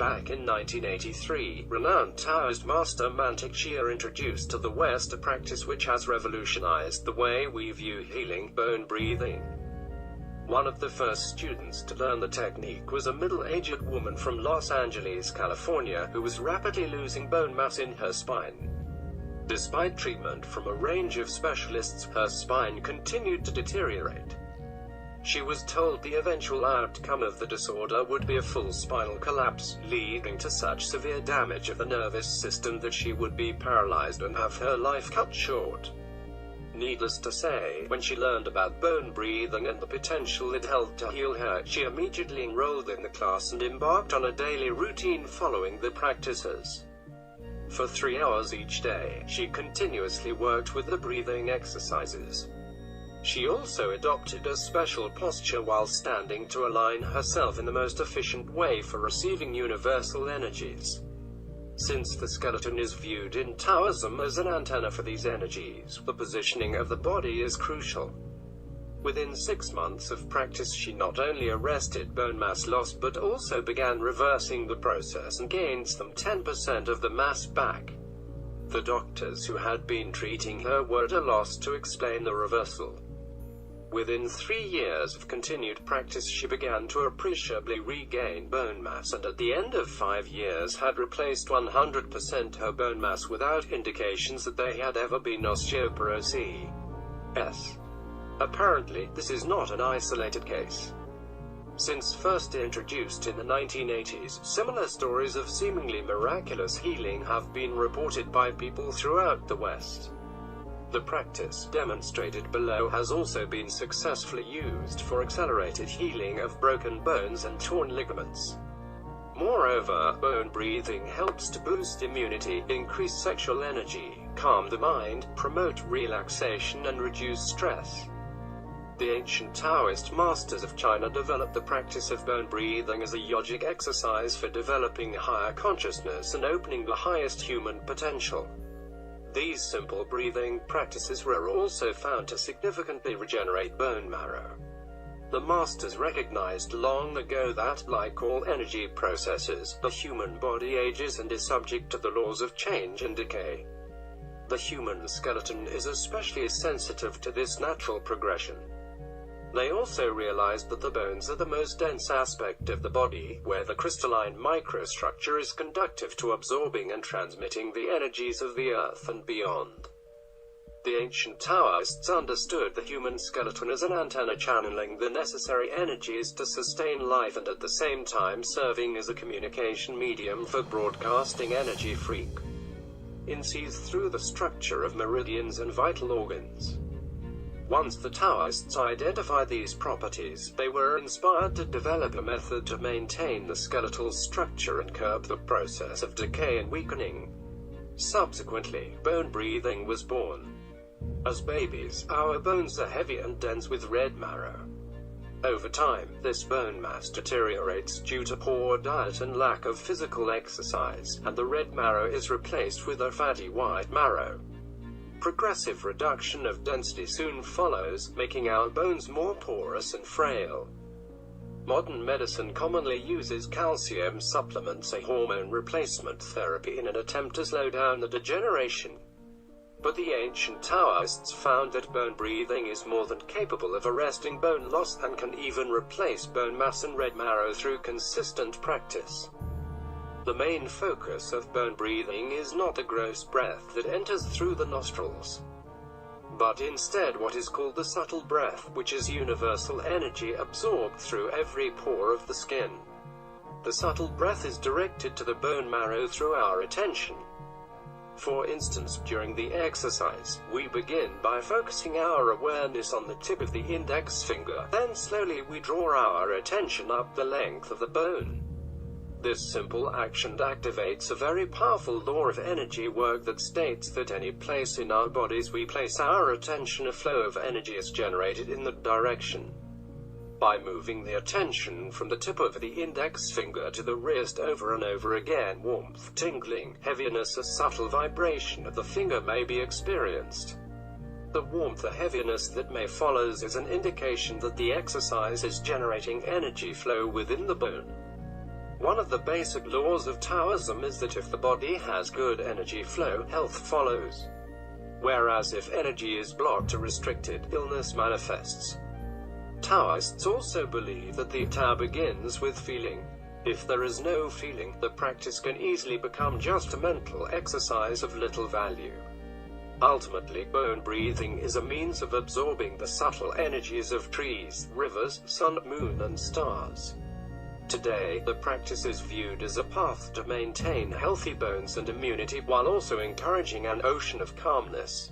back in 1983, renowned Taoist master Måśtęrš introduced to the West a practice which has revolutionized the way we view healing, bone breathing. One of the first students to learn the technique was a middle-aged woman from Los Angeles, California, who was rapidly losing bone mass in her spine. Despite treatment from a range of specialists, her spine continued to deteriorate. She was told the eventual outcome of the disorder would be a full spinal collapse, leading to such severe damage of the nervous system that she would be paralyzed and have her life cut short. Needless to say, when she learned about bone breathing and the potential it held to heal her, she immediately enrolled in the class and embarked on a daily routine following the practices. For 3 hours each day, she continuously worked with the breathing exercises. She also adopted a special posture while standing to align herself in the most efficient way for receiving universal energies. Since the skeleton is viewed in Taoism as an antenna for these energies, the positioning of the body is crucial. Within 6 months of practice, she not only arrested bone mass loss but also began reversing the process and gained some 10% of the mass back. The doctors who had been treating her were at a loss to explain the reversal. Within 3 years of continued practice, she began to appreciably regain bone mass, and at the end of 5 years had replaced 100% her bone mass without indications that there had ever been osteoporosis. Apparently, this is not an isolated case. Since first introduced in the 1980s, similar stories of seemingly miraculous healing have been reported by people throughout the West. The practice, demonstrated below, has also been successfully used for accelerated healing of broken bones and torn ligaments. Moreover, bone breathing helps to boost immunity, increase sexual energy, calm the mind, promote relaxation and reduce stress. The ancient Taoist masters of China developed the practice of bone breathing as a yogic exercise for developing higher consciousness and opening the highest human potential. These simple breathing practices were also found to significantly regenerate bone marrow. The masters recognized long ago that, like all energy processes, the human body ages and is subject to the laws of change and decay. The human skeleton is especially sensitive to this natural progression. They also realized that the bones are the most dense aspect of the body, where the crystalline microstructure is conducive to absorbing and transmitting the energies of the earth and beyond. The ancient Taoists understood the human skeleton as an antenna channeling the necessary energies to sustain life and at the same time serving as a communication medium for broadcasting energy frequencies through the structure of meridians and vital organs. Once the Taoists identified these properties, they were inspired to develop a method to maintain the skeletal structure and curb the process of decay and weakening. Subsequently, bone breathing was born. As babies, our bones are heavy and dense with red marrow. Over time, this bone mass deteriorates due to poor diet and lack of physical exercise, and the red marrow is replaced with a fatty white marrow. Progressive reduction of density soon follows, making our bones more porous and frail. Modern medicine commonly uses calcium supplements, a hormone replacement therapy, in an attempt to slow down the degeneration. But the ancient Taoists found that bone breathing is more than capable of arresting bone loss and can even replace bone mass and red marrow through consistent practice. The main focus of bone breathing is not the gross breath that enters through the nostrils, but instead what is called the subtle breath, which is universal energy absorbed through every pore of the skin. The subtle breath is directed to the bone marrow through our attention. For instance, during the exercise, we begin by focusing our awareness on the tip of the index finger, then slowly we draw our attention up the length of the bone. This simple action activates a very powerful law of energy work that states that any place in our bodies we place our attention, a flow of energy is generated in that direction. By moving the attention from the tip of the index finger to the wrist over and over again, warmth, tingling, heaviness, a subtle vibration of the finger may be experienced. The warmth or heaviness that may follow is an indication that the exercise is generating energy flow within the bone. One of the basic laws of Taoism is that if the body has good energy flow, health follows. Whereas if energy is blocked or restricted, illness manifests. Taoists also believe that the Tao begins with feeling. If there is no feeling, the practice can easily become just a mental exercise of little value. Ultimately, bone breathing is a means of absorbing the subtle energies of trees, rivers, sun, moon, and stars. Today, the practice is viewed as a path to maintain healthy bones and immunity while also encouraging an ocean of calmness.